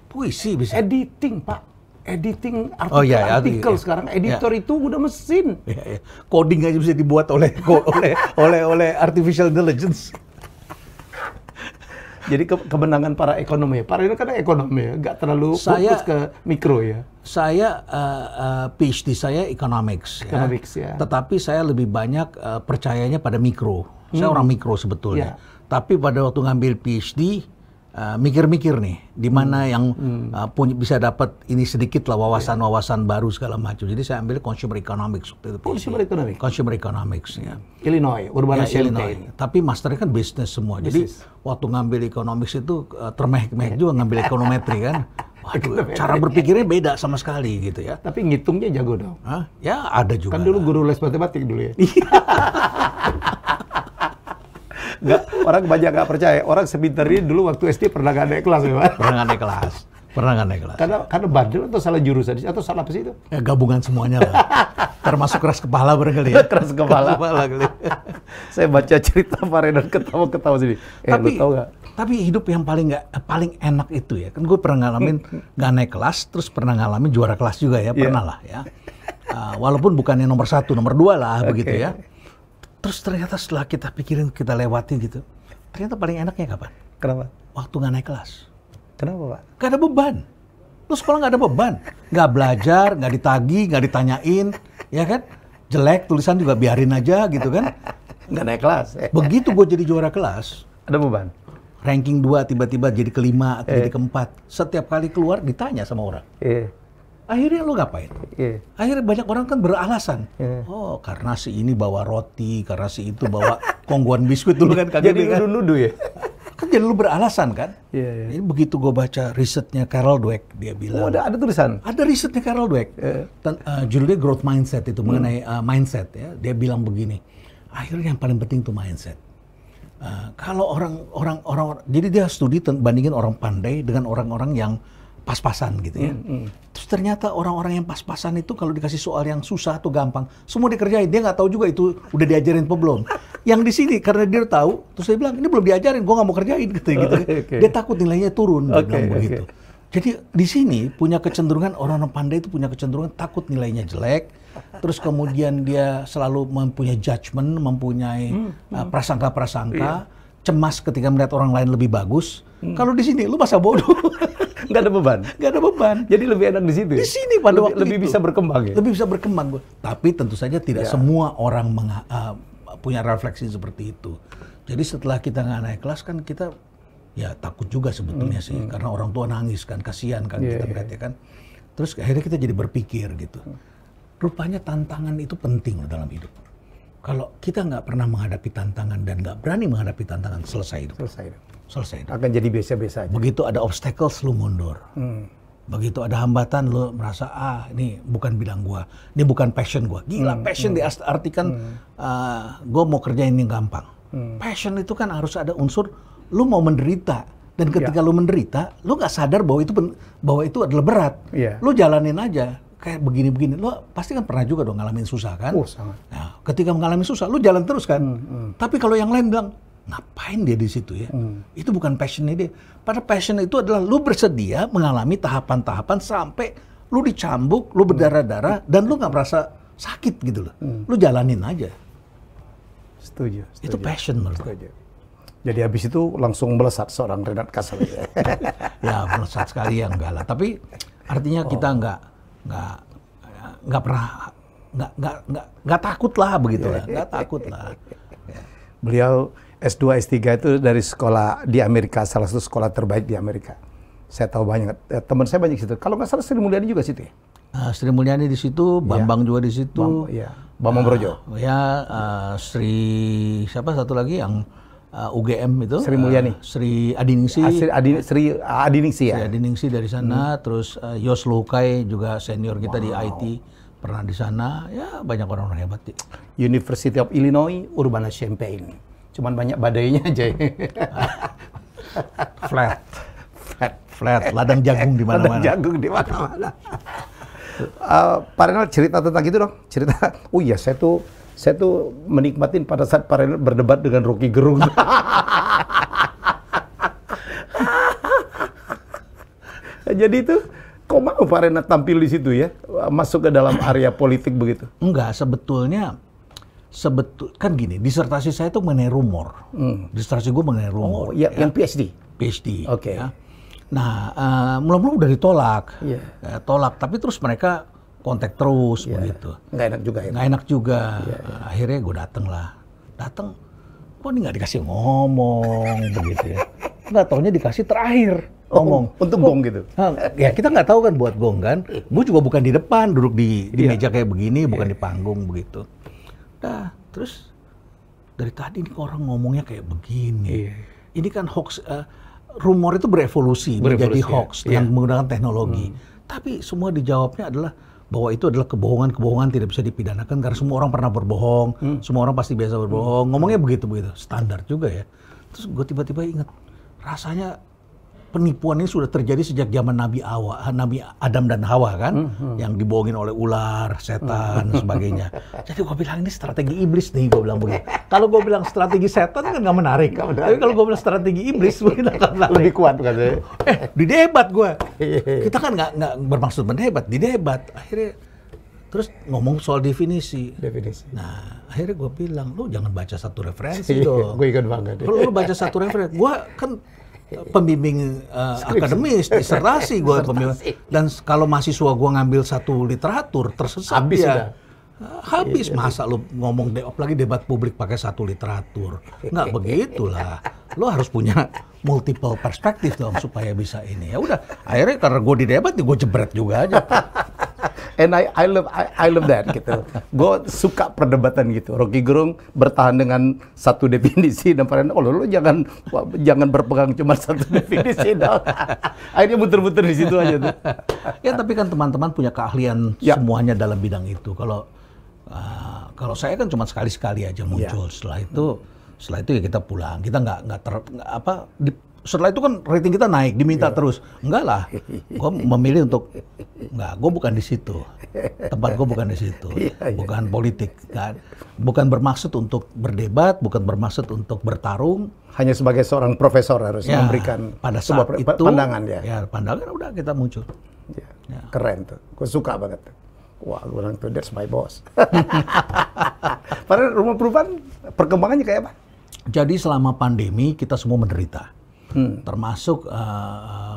Puisi bisa. Editing Pak. Editing artikel sekarang editor itu udah mesin. Coding aja bisa dibuat oleh artificial intelligence. Jadi kemenangan para ekonomi. Para ini kan ekonomi ya, nggak terlalu fokus ke mikro ya. Saya PhD saya economics ya. Tetapi saya lebih banyak percayanya pada mikro. Saya orang mikro sebetulnya. Tapi pada waktu ngambil PhD mikir-mikir nih, di mana yang bisa dapat ini sedikit lah wawasan-wawasan baru segala macam. Jadi saya ambil consumer economics. Consumer economics ya. Illinois, Urbana-Champaign. Tapi masternya kan bisnis semua. Jadi waktu ngambil economics itu termeh-meh juga ngambil ekonometri kan. Waduh, cara berpikirnya beda sama sekali gitu ya. Tapi ngitungnya jago dong. Ya ada juga. Kan dulu guru les matematik dulu ya. Nggak, orang banyak nggak percaya. Orang sepintar ini dulu waktu SD pernah nggak naik kelas ya Pak? Pernah nggak naik kelas. Karena bandel atau salah jurusan atau salah apa sih itu? Ya gabungan semuanya lah. Termasuk keras kepala barangkali ya. Keras kepala kali. Saya baca cerita Pak Renan ketawa-ketawa sini. Lu tahu nggak? Tapi hidup yang paling enak itu ya. Kan gue pernah ngalamin nggak naik kelas, terus pernah ngalamin juara kelas juga ya. Pernah lah ya. Walaupun bukannya nomor 1, nomor 2 lah begitu ya. Terus ternyata setelah kita pikirin, kita lewatin gitu, ternyata paling enaknya kapan? Kenapa? Waktu nggak naik kelas. Kenapa, Pak? Gak ada beban. Lu sekolah nggak ada beban. Nggak belajar, nggak ditagi, nggak ditanyain. Ya kan? Jelek, tulisan juga biarin aja gitu kan. Nggak naik kelas. Begitu gue jadi juara kelas. Ada beban? Ranking 2 tiba-tiba jadi ke-5 atau jadi ke-4. Setiap kali keluar ditanya sama orang. Akhirnya lu ngapain? Akhirnya banyak orang kan beralasan. Oh, karena si ini bawa roti, karena si itu bawa kongguan biskuit dulu kan. Jadi nuduh-nuduh ya? Kan jadi lu beralasan kan? Jadi begitu gue baca risetnya Carol Dweck, dia bilang. Oh, ada tulisan? Ada risetnya Carol Dweck. Judulnya Growth Mindset itu, mengenai mindset ya. Dia bilang begini, akhirnya yang paling penting itu mindset. Kalau orang, jadi dia studi bandingin orang pandai dengan orang-orang yang pas-pasan gitu ya. Terus ternyata orang-orang yang pas-pasan itu kalau dikasih soal yang susah atau gampang, semua dikerjain. Dia nggak tahu juga itu udah diajarin apa belum. Yang di sini karena dia tahu, terus dia bilang ini belum diajarin, gue nggak mau kerjain gitu. Dia takut nilainya turun, dia bilang begitu. Jadi di sini punya kecenderungan orang-orang pandai itu punya kecenderungan takut nilainya jelek. Terus kemudian dia selalu mempunyai judgment, mempunyai prasangka-prasangka, cemas ketika melihat orang lain lebih bagus. Kalau di sini lu masa bodoh. Nggak ada beban? Nggak ada beban. Jadi lebih enak di situ ya? Di sini pada waktu lebih bisa berkembang ya? Lebih bisa berkembang. Tapi tentu saja tidak semua orang punya refleksi seperti itu. Jadi setelah kita nggak naik kelas kan kita ya takut juga sebetulnya sih. Karena orang tua nangis kan, kasihan kan kita berarti kan. Terus akhirnya kita jadi berpikir gitu. Rupanya tantangan itu penting dalam hidup. Kalau kita nggak pernah menghadapi tantangan dan nggak berani menghadapi tantangan, selesai hidup. Selesai hidup. Akan jadi biasa-biasa aja. Begitu ada obstacles, lu mundur. Begitu ada hambatan, lu merasa, ini bukan bidang gua. Ini bukan passion gua. Gila, passion diartikan gua mau kerjain yang gampang. Passion itu kan harus ada unsur, lu mau menderita. Dan ketika lu menderita, lu nggak sadar bahwa itu adalah berat. Lu jalanin aja. Kayak begini-begini, lo pasti kan pernah juga dong ngalamin susah kan? Oh, sangat. Nah, ketika mengalami susah, lo jalan terus kan? Tapi kalau yang lain bilang, ngapain dia di situ ya? Itu bukan passionnya dia. Pada passion itu adalah lo bersedia mengalami tahapan-tahapan sampai lo dicambuk, lo berdarah-darah, dan lo nggak merasa sakit gitu loh. Lo jalanin aja. Setuju. Itu passion menurut gue. Jadi habis itu langsung melesat seorang Renat Kasali. Ya melesat sekali ya enggak lah. Tapi artinya kita nggak pernah nggak takut lah begitu lah, nggak takut lah. Beliau S2 S3 itu dari sekolah di Amerika, salah satu sekolah terbaik di Amerika. Saya tahu banyak, teman saya banyak situ. Kalau nggak salah Sri Mulyani juga situ ya? Sri Mulyani di situ, Bambang juga di situ. Bambang Brojo. Sri siapa satu lagi yang UGM itu? Sri Mulyani. Sri Adiningsi. Sri Adiningsi ya? Sri Adiningsi dari sana, terus Yos Lukai juga senior kita di IT, pernah di sana. Ya banyak orang-orang hebat. University of Illinois, Urbana-Champaign. Cuman banyak badainya aja. Flat. Ladang jagung di mana-mana. Ladang jagung di mana-mana. Pak Renal cerita tentang itu dong. Cerita. Oh iya, saya tuh menikmatin pada saat Pak Renal berdebat dengan Rocky Gerung. Jadi itu, kok mau Pak Renal tampil di situ ya? Masuk ke dalam area politik begitu? Enggak, sebetulnya kan gini, disertasi saya itu mengenai rumor. Disertasi gue mengenai rumor. Oh, ya, yang PhD? PhD. Oke. Ya. Nah, mula-mula udah ditolak. Tolak, tapi terus mereka kontak terus begitu. Nggak enak juga ya? Nggak enak juga. Akhirnya gue datang. Kok ini nggak dikasih ngomong begitu ya? Nggak taunya dikasih terakhir ngomong. Untuk gong gitu? Ya kita nggak tahu kan buat gong kan. Gue juga bukan di depan, duduk di meja kayak begini, bukan di panggung begitu. Terus dari tadi ini orang ngomongnya kayak begini. Ini kan hoax. Rumor itu berevolusi menjadi hoax dengan menggunakan teknologi. Tapi semua dijawabnya adalah bahwa itu adalah kebohongan tidak bisa dipidanakan karena semua orang pernah berbohong, semua orang pasti biasa berbohong. Ngomongnya begitu standar juga ya. Terus gue tiba-tiba ingat, rasanya penipuan ini sudah terjadi sejak zaman Nabi Adam dan Hawa kan, yang dibohongin oleh ular, setan, dan sebagainya. Jadi gue bilang ini strategi iblis nih, gue bilang begitu. Kalau gue bilang strategi setan kan nggak menarik. Tapi kalau gue bilang strategi iblis, mungkin akan menarik. Lebih kuat katanya. Di debat gue. Kita kan nggak bermaksud mendebat, di debat. Akhirnya terus ngomong soal definisi. Nah, akhirnya gue bilang, lu jangan baca satu referensi dong. Gue ikut banget. Kalau lu baca satu referensi, gue kan pembimbing akademis, disertasi gue pembimbing. Dan kalau mahasiswa gue ngambil satu literatur, tersesat habis dia. Habis, masa lu ngomong apalagi debat publik pakai satu literatur. Nggak begitulah. Lo harus punya multiple perspektif dong supaya bisa ini. Ya udah, akhirnya karena gue di debat, gue jebret juga aja. And I love that gitu. Gue suka perdebatan gitu. Rocky Gerung bertahan dengan satu definisi dan pada lo jangan berpegang cuma satu definisi dong. Akhirnya muter-muter di situ aja tuh. Ya tapi kan teman-teman punya keahlian semuanya dalam bidang itu. Kalau saya kan cuma sekali-sekali aja muncul. Setelah itu ya kita pulang. Kita setelah itu kan rating kita naik, diminta terus. Enggak lah, gue memilih untuk gue bukan di situ. Tempat gue bukan di situ, bukan politik kan. Bukan bermaksud untuk berdebat, bukan bermaksud untuk bertarung. Hanya sebagai seorang profesor harus memberikan pada saat itu, pandangan ya. Ya pandangan udah kita muncul. Ya. Keren tuh, gue suka banget. Wah, gue bilang tuh that's my boss. Padahal rumah perubahan perkembangannya kayak apa? Jadi selama pandemi kita semua menderita. Termasuk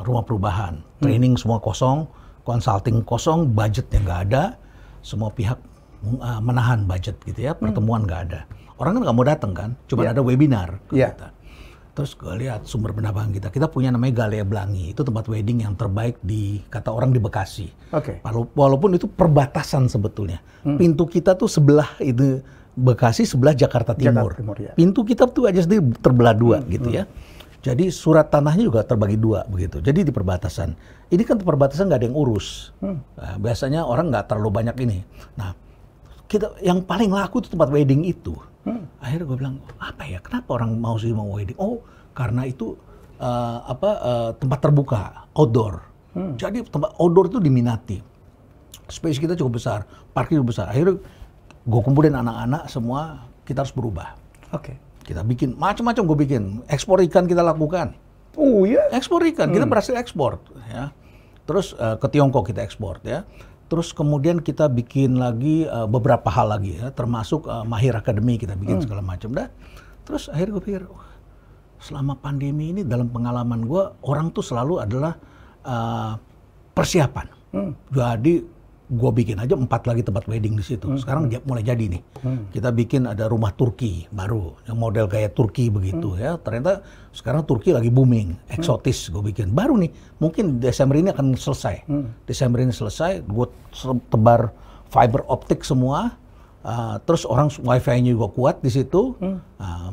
rumah perubahan, training semua kosong, consulting kosong, budgetnya nggak ada, semua pihak menahan budget gitu ya, pertemuan nggak ada. Orang kan nggak mau datang kan, cuma ada webinar kita. Terus gue lihat sumber pendampingan kita punya namanya Galea Blangi, itu tempat wedding yang terbaik kata orang di Bekasi. Walaupun itu perbatasan sebetulnya, pintu kita tuh sebelah itu Bekasi, sebelah Jakarta Timur. Pintu kita tuh aja sendiri terbelah dua gitu ya. Jadi surat tanahnya juga terbagi dua begitu. Jadi di perbatasan. Ini kan perbatasan nggak ada yang urus. Nah, biasanya orang nggak terlalu banyak ini. Nah, yang paling laku itu tempat wedding itu. Akhirnya gue bilang, apa ya? Kenapa orang mau wedding? Oh, karena itu tempat terbuka, outdoor. Jadi tempat outdoor itu diminati. Space kita cukup besar, parkir cukup besar. Akhirnya gue kumpulin anak-anak semua, kita harus berubah. Kita bikin macam-macam, gue bikin ekspor ikan kita lakukan. Oh iya. Ekspor ikan, kita berhasil ekspor ya. Terus ke Tiongkok kita ekspor ya. Terus kemudian kita bikin lagi beberapa hal lagi ya, termasuk Mahir Academy kita bikin segala macam dah. Terus akhirnya gue pikir selama pandemi ini dalam pengalaman gue orang tuh selalu adalah persiapan. Jadi gue bikin aja 4 lagi tempat wedding di situ. Sekarang mulai jadi nih. Kita bikin ada rumah Turki baru, yang model kayak Turki begitu ya. Ternyata sekarang Turki lagi booming, eksotis gue bikin. Baru nih, mungkin Desember ini akan selesai. Desember ini selesai, gue tebar fiber optik semua. Terus orang wifi-nya juga kuat di situ.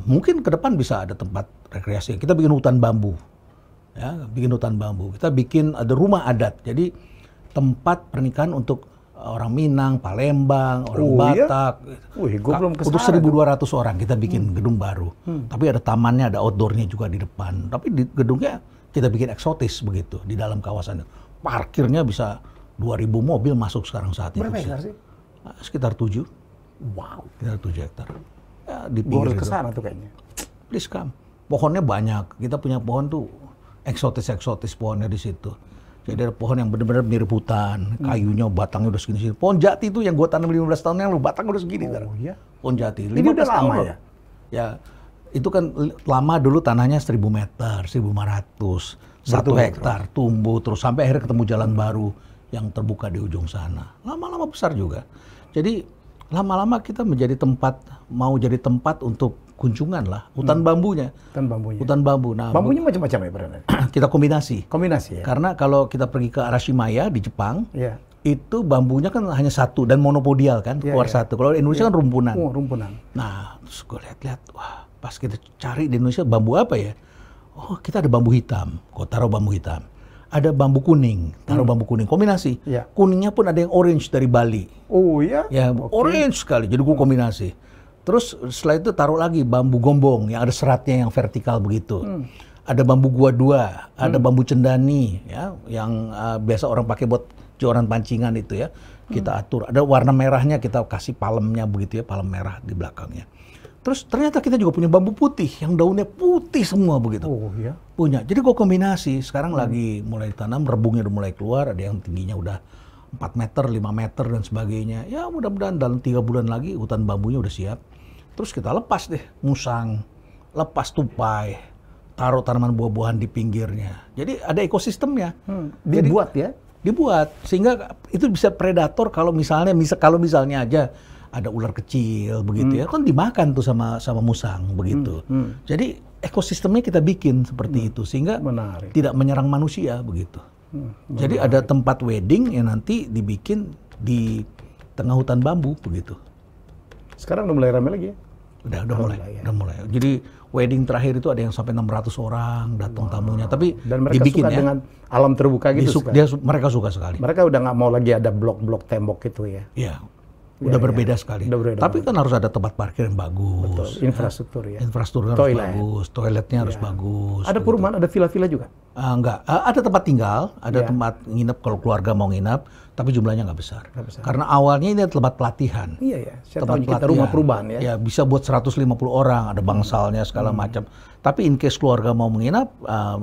Mungkin ke depan bisa ada tempat rekreasi. Kita bikin hutan bambu. Ya, bikin hutan bambu. Kita bikin ada rumah adat. Jadi tempat pernikahan untuk orang Minang, Palembang, orang Batak. Wih, gue belum kesana. Untuk 1.200 orang kita bikin gedung baru. Tapi ada tamannya, ada outdoornya juga di depan. Tapi di gedungnya kita bikin eksotis begitu di dalam kawasan. Parkirnya bisa 2.000 mobil masuk sekarang saat itu. Berapa hektar sih? Sekitar 7. Wow. Sekitar 7 hektar. Ya, di gue harus kesana tuh kayaknya. Please come. Pohonnya banyak. Kita punya pohon tuh eksotis-eksotis pohonnya di situ. Jadi ada pohon yang benar-benar mirip hutan, kayunya, batangnya udah segini-segini. Pohon jati itu yang gue tanam 15 tahun yang lalu, batangnya udah segini. Iya? Pohon jati. Ini udah lama ya? Ya, itu kan lama dulu tanahnya 1.000 meter, 1.500, 1 hektar, tumbuh terus sampai akhirnya ketemu jalan baru yang terbuka di ujung sana. Lama-lama besar juga. Jadi lama-lama kita mau jadi tempat untuk kunjungan lah, hutan bambunya. Hutan bambu. Nah, bambunya macam-macam ya, Brana? Kita kombinasi. Kombinasi ya. Karena kalau kita pergi ke Arashimaya di Jepang, itu bambunya kan hanya satu dan monopodial kan, keluar satu. Kalau Indonesia kan rumpunan. Oh, rumpunan. Nah, terus gue lihat-lihat, wah, pas kita cari di Indonesia bambu apa ya? Oh, kita ada bambu hitam. Gue taruh bambu hitam. Ada bambu kuning, taruh bambu kuning, kombinasi. Kuningnya pun ada yang orange dari Bali. Oh iya? Ya, orange sekali. Jadi gue kombinasi. Terus setelah itu taruh lagi bambu gombong yang ada seratnya yang vertikal begitu. Ada bambu gua 2, ada bambu cendani ya yang biasa orang pakai buat joran pancingan itu ya. Kita atur. Ada warna merahnya kita kasih palemnya begitu ya, palem merah di belakangnya. Terus ternyata kita juga punya bambu putih yang daunnya putih semua begitu. Oh iya. Punya. Jadi gua kombinasi. Sekarang lagi mulai ditanam, rebungnya udah mulai keluar, ada yang tingginya udah 4 meter, 5 meter dan sebagainya. Ya mudah-mudahan dalam 3 bulan lagi hutan bambunya udah siap. Terus kita lepas deh musang, lepas tupai, taruh tanaman buah-buahan di pinggirnya. Jadi ada ekosistemnya. Dibuat ya? Dibuat sehingga itu bisa predator kalau misalnya aja ada ular kecil begitu ya, kan dimakan tuh sama musang begitu. Jadi ekosistemnya kita bikin seperti itu sehingga tidak menyerang manusia begitu. Jadi ada tempat wedding yang nanti dibikin di tengah hutan bambu begitu. Sekarang udah mulai ramai lagi ya? Udah mulai. Jadi wedding terakhir itu ada yang sampai 600 orang datang tamunya. Tapi dan mereka dibikin suka dengan alam terbuka gitu. Mereka suka sekali. Mereka udah nggak mau lagi ada blok-blok tembok gitu ya? Iya. Udah berbeda sekali. Tapi kan harus ada tempat parkir yang bagus. Betul. Infrastruktur ya. Infrastruktur harus bagus. Toiletnya harus bagus. Ada perumahan, ada villa-villa juga? Enggak. Ada tempat tinggal, ada tempat nginep kalau keluarga mau nginap, tapi jumlahnya nggak besar. Karena awalnya ini tempat pelatihan. Iya ya. Saya tahu kita rumah perubahan ya. Ya bisa buat 150 orang, ada bangsalnya segala macam. Tapi in case keluarga mau menginap,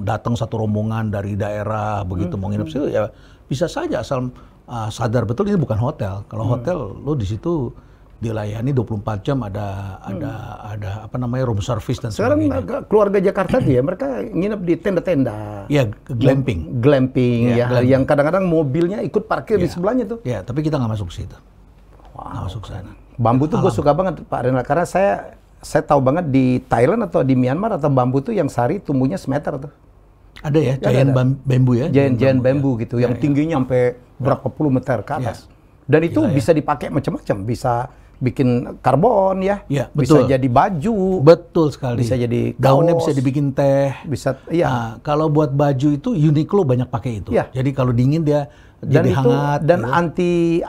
datang satu rombongan dari daerah begitu mau nginap situ ya bisa saja asal sadar betul ini bukan hotel. Kalau hotel lo di situ dilayani 24 jam ada apa namanya room service dan sebagainya. Sekarang keluarga Jakarta dia mereka nginep di tenda-tenda. Iya, glamping. Glamping ya. Glamping. Yang kadang-kadang mobilnya ikut parkir di sebelahnya tuh. Ya, tapi kita nggak masuk ke situ. Nggak masuk ke sana. Bambu tuh gue suka banget Pak Renal karena saya tahu banget di Thailand atau di Myanmar atau bambu tuh yang sari tumbuhnya semeter tuh. Ada ya, giant bambu ya. Giant bambu gitu, yang tingginya sampai berapa puluh meter ke atas. Dan itu bisa dipakai macam-macam, bisa bikin karbon ya, bisa jadi baju. Betul sekali. Bisa jadi daunnya bisa dibikin teh. Bisa, Nah, kalau buat baju itu Uniqlo banyak pakai itu. Ya. Jadi kalau dingin dia jadi hangat. Dan anti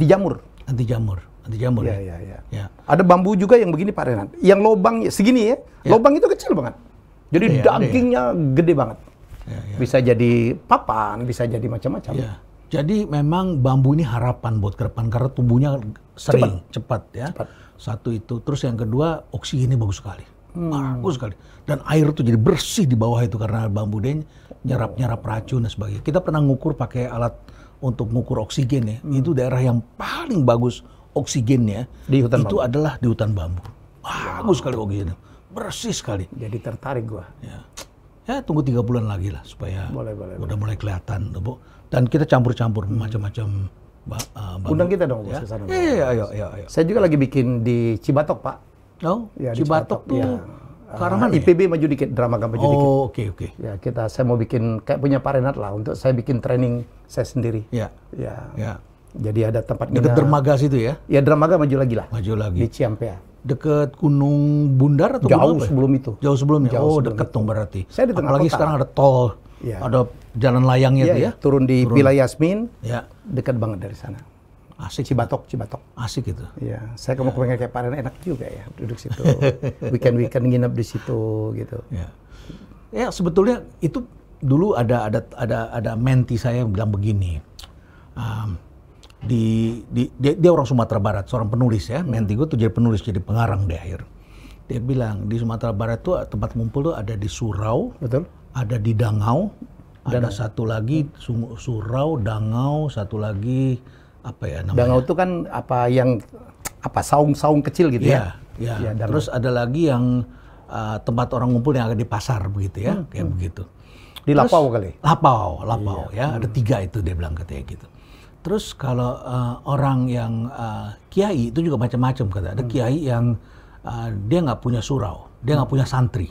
jamur. Anti jamur Ya. Ada bambu juga yang begini Pak Renan, yang lobangnya segini ya. Lobang itu kecil banget. Jadi dagingnya gede banget. Bisa jadi papan, bisa jadi macam-macam. Ya. Jadi memang bambu ini harapan buat ke depan karena tumbuhnya sering, cepat ya. Satu itu. Terus yang kedua, oksigennya bagus sekali. Bagus sekali. Dan air tuh jadi bersih di bawah itu karena bambu dia nyerap racun dan sebagainya. Kita pernah ngukur pakai alat untuk ngukur oksigen ya. Itu daerah yang paling bagus oksigennya di hutan itu bambu. Adalah di hutan bambu. Bagus sekali oksigennya. Bersih sekali. Jadi tertarik gua. Ya tunggu 3 bulan lagi lah supaya udah mulai kelihatan, Bu. Dan kita campur-campur macam-macam bambu. Undang kita dong Bos ke sana. Iya. Saya juga lagi bikin di Cibatok, Pak. Oh, ya, Cibatok tuh. Ya. Karena mana IPB maju dikit, drama maju dikit. Oh, oke. Ya, saya mau bikin kayak punya Pak Renat lah untuk saya bikin training saya sendiri. Ya. Jadi ada tempat dekat dermaga situ ya? Ya, dermaga maju lagi lah. Maju lagi. Di Ciampea. Deket Gunung Bundar atau jauh sebelum itu? Jauh sebelumnya. Deket dong berarti. Saya di tengah apalagi kota. Sekarang ada tol, ada jalan layangnya tuh ya. Turun di Villa Yasmin. Dekat banget dari sana. Asik. Cibatok. Asik itu. Iya, saya pengen kayak Pak Renat, enak juga ya duduk situ. weekend nginep di situ gitu. Ya sebetulnya itu dulu ada menti saya yang bilang begini. Dia orang Sumatera Barat, seorang penulis ya. Menti gue tuh jadi penulis, jadi pengarang di akhir. Dia bilang di Sumatera Barat tuh tempat ngumpul tuh ada di Surau, betul, ada di Dangau, ada satu lagi Surau, Dangau, satu lagi apa ya namanya? Dangau itu kan saung-saung kecil gitu ya. Ya, terus ada lagi yang tempat orang ngumpul yang ada di pasar begitu ya, kayak begitu. Di Lapau kali? Lapau ya, ada 3 itu dia bilang katanya gitu. Terus kalau orang yang kiai itu juga macam-macam kata. Ada kiai yang dia nggak punya surau, dia nggak punya santri.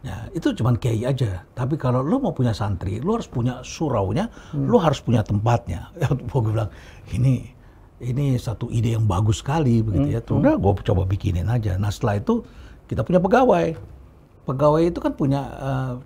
Ya, itu cuma kiai aja. Tapi kalau lo mau punya santri, lo harus punya suraunya, lo harus punya tempatnya. Ya, gue bilang ini satu ide yang bagus sekali begitu ya. Terus udah gue coba bikinin aja. Nah setelah itu kita punya pegawai. Pegawai itu kan punya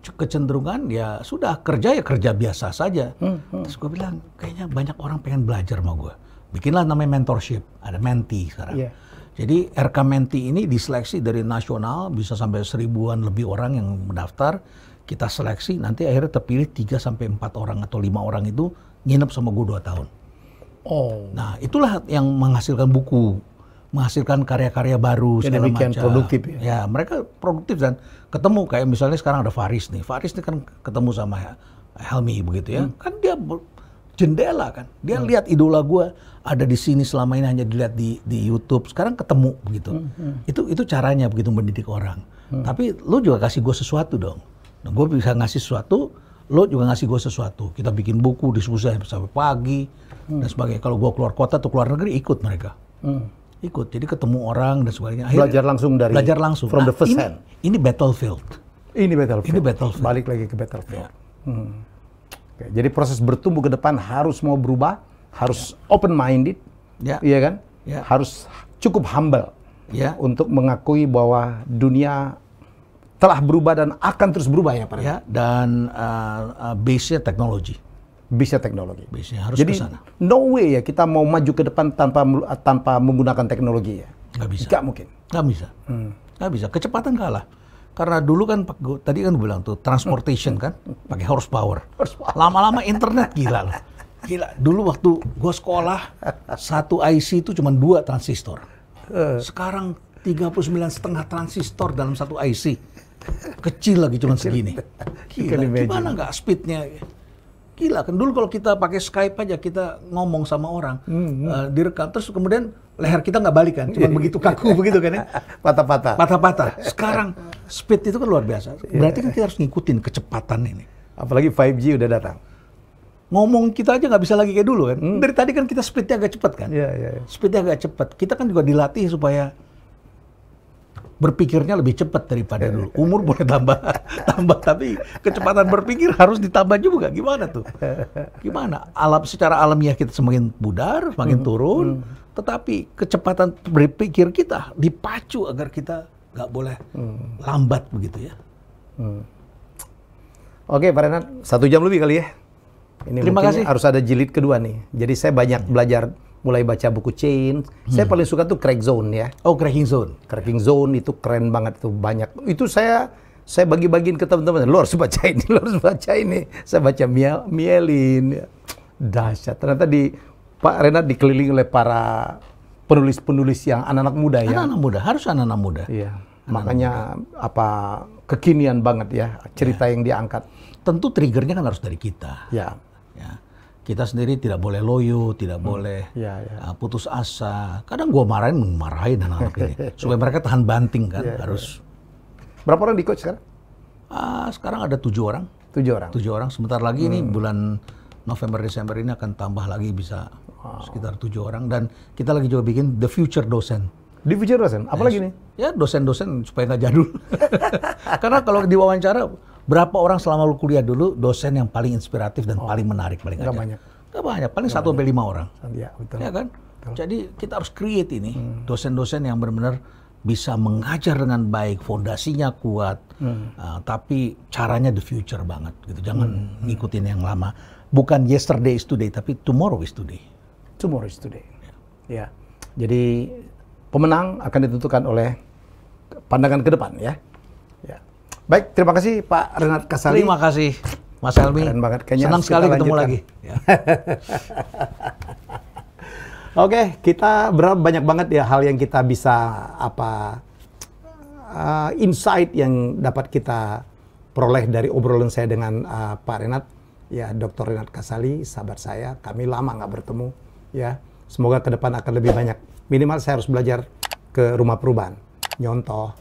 kecenderungan ya sudah kerja biasa saja. Terus gue bilang kayaknya banyak orang pengen belajar sama gue. Bikinlah namanya mentorship, ada menti sekarang. Jadi RK Menti ini diseleksi dari nasional bisa sampai 1000-an lebih orang yang mendaftar. Kita seleksi nanti akhirnya terpilih 3 sampai 4 orang atau 5 orang itu nginep sama gue 2 tahun. Nah itulah yang menghasilkan buku, menghasilkan karya-karya baru segala macam. Produktif ya? Ya mereka produktif dan ketemu kayak misalnya sekarang ada Faris nih kan ketemu sama Helmi begitu ya. Kan dia jendela kan, dia lihat idola gue ada di sini selama ini hanya dilihat di YouTube, sekarang ketemu begitu. Itu caranya begitu mendidik orang. Tapi lo juga kasih gue sesuatu dong. Nah, gue bisa ngasih sesuatu, lo juga ngasih gue sesuatu. Kita bikin buku, diskusi sampai pagi, dan sebagainya. Kalau gue keluar kota atau keluar negeri, ikut mereka. Ikut, jadi ketemu orang dan sebagainya. Akhirnya, belajar langsung from the first hand. Ini battlefield. Ini battlefield. Balik lagi ke battlefield. Ya. Oke, jadi proses bertumbuh ke depan harus mau berubah, harus open minded, iya kan? Harus cukup humble untuk mengakui bahwa dunia telah berubah dan akan terus berubah ya Pak. Dan base-nya teknologi. Bisa teknologi. Base-nya harus jadi, kesana. No way ya kita mau maju ke depan tanpa menggunakan teknologi ya. Nggak bisa. Nggak mungkin. Nggak bisa. Nggak bisa. Kecepatan kalah. Karena dulu kan, tadi kan bilang tuh, transportation kan, pakai horsepower. Lama-lama internet gila loh. Gila. Dulu waktu gua sekolah, satu IC itu cuma 2 transistor. Sekarang 39,5 transistor dalam satu IC. Kecil lagi cuma segini. Gila, gimana nggak speednya? Gila kan, dulu kalau kita pakai Skype aja kita ngomong sama orang, direkam, terus kemudian leher kita nggak balik kan, cuma begitu kaku begitu kan ya. Patah-patah. Sekarang speed itu kan luar biasa. Berarti kan kita harus ngikutin kecepatan ini. Apalagi 5G udah datang. Ngomong kita aja nggak bisa lagi kayak dulu kan. Dari tadi kan kita speednya agak cepat kan. Speednya agak cepat. Kita kan juga dilatih supaya berpikirnya lebih cepat daripada dulu. Umur boleh tambah, tapi kecepatan berpikir harus ditambah juga. Gimana tuh? Gimana? Secara alamiah kita semakin pudar, semakin turun, tetapi kecepatan berpikir kita dipacu agar kita nggak boleh lambat begitu ya. Oke, Pak Renat, 1 jam lebih kali ya. Ini Terima kasih. Harus ada jilid kedua nih. Jadi saya banyak belajar. Mulai baca buku Chain. Saya paling suka tuh Crack Zone ya. Oh, Cracking Zone. Cracking Zone itu keren banget, itu banyak. Itu saya bagi-bagiin ke teman-teman. Lo harus baca ini, lo harus baca ini. Saya baca Mielin. Dahsyat. Ternyata Pak Renat dikelilingi oleh para penulis-penulis yang anak-anak muda ya. Anak-anak muda, harus anak-anak muda. Iya. Makanya kekinian banget ya cerita yang diangkat. Tentu triggernya kan harus dari kita. Ya. Kita sendiri tidak boleh loyo, tidak boleh putus asa. Kadang gua marahin anak-anak ini supaya mereka tahan banting kan. Harus. Berapa orang di coach sekarang? Sekarang ada 7 orang. 7 orang. 7 orang. Sebentar lagi nih bulan November Desember ini akan tambah lagi bisa sekitar 7 orang, dan kita lagi juga bikin The Future Dosen. The Future Dosen? Apa lagi nih? Ya dosen-dosen supaya nggak jadul. Karena kalau diwawancara berapa orang selama lu kuliah dulu dosen yang paling inspiratif dan paling menarik, paling nggak banyak. Nggak banyak, paling 1 sampai 5 orang. Iya, betul. Ya kan? Betul. Jadi kita harus create ini dosen-dosen yang benar-benar bisa mengajar dengan baik, fondasinya kuat, tapi caranya the future banget gitu. Jangan ngikutin yang lama. Bukan yesterday is today, tapi tomorrow is today. Tomorrow is today. Ya. Jadi pemenang akan ditentukan oleh pandangan ke depan ya. Baik, terima kasih Pak Renat Kasali. Terima kasih Mas Helmi. Keren banget. Senang sekali ketemu lagi. Ya. Oke, kita berharap banyak banget ya hal yang kita bisa insight yang dapat kita peroleh dari obrolan saya dengan Pak Renat. Ya, Dr. Renat Kasali, sahabat saya. Kami lama nggak bertemu. Ya, semoga ke depan akan lebih banyak. Minimal saya harus belajar ke rumah perubahan. Nyontoh.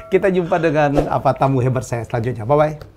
Kita jumpa dengan tamu hebat saya selanjutnya. Bye-bye.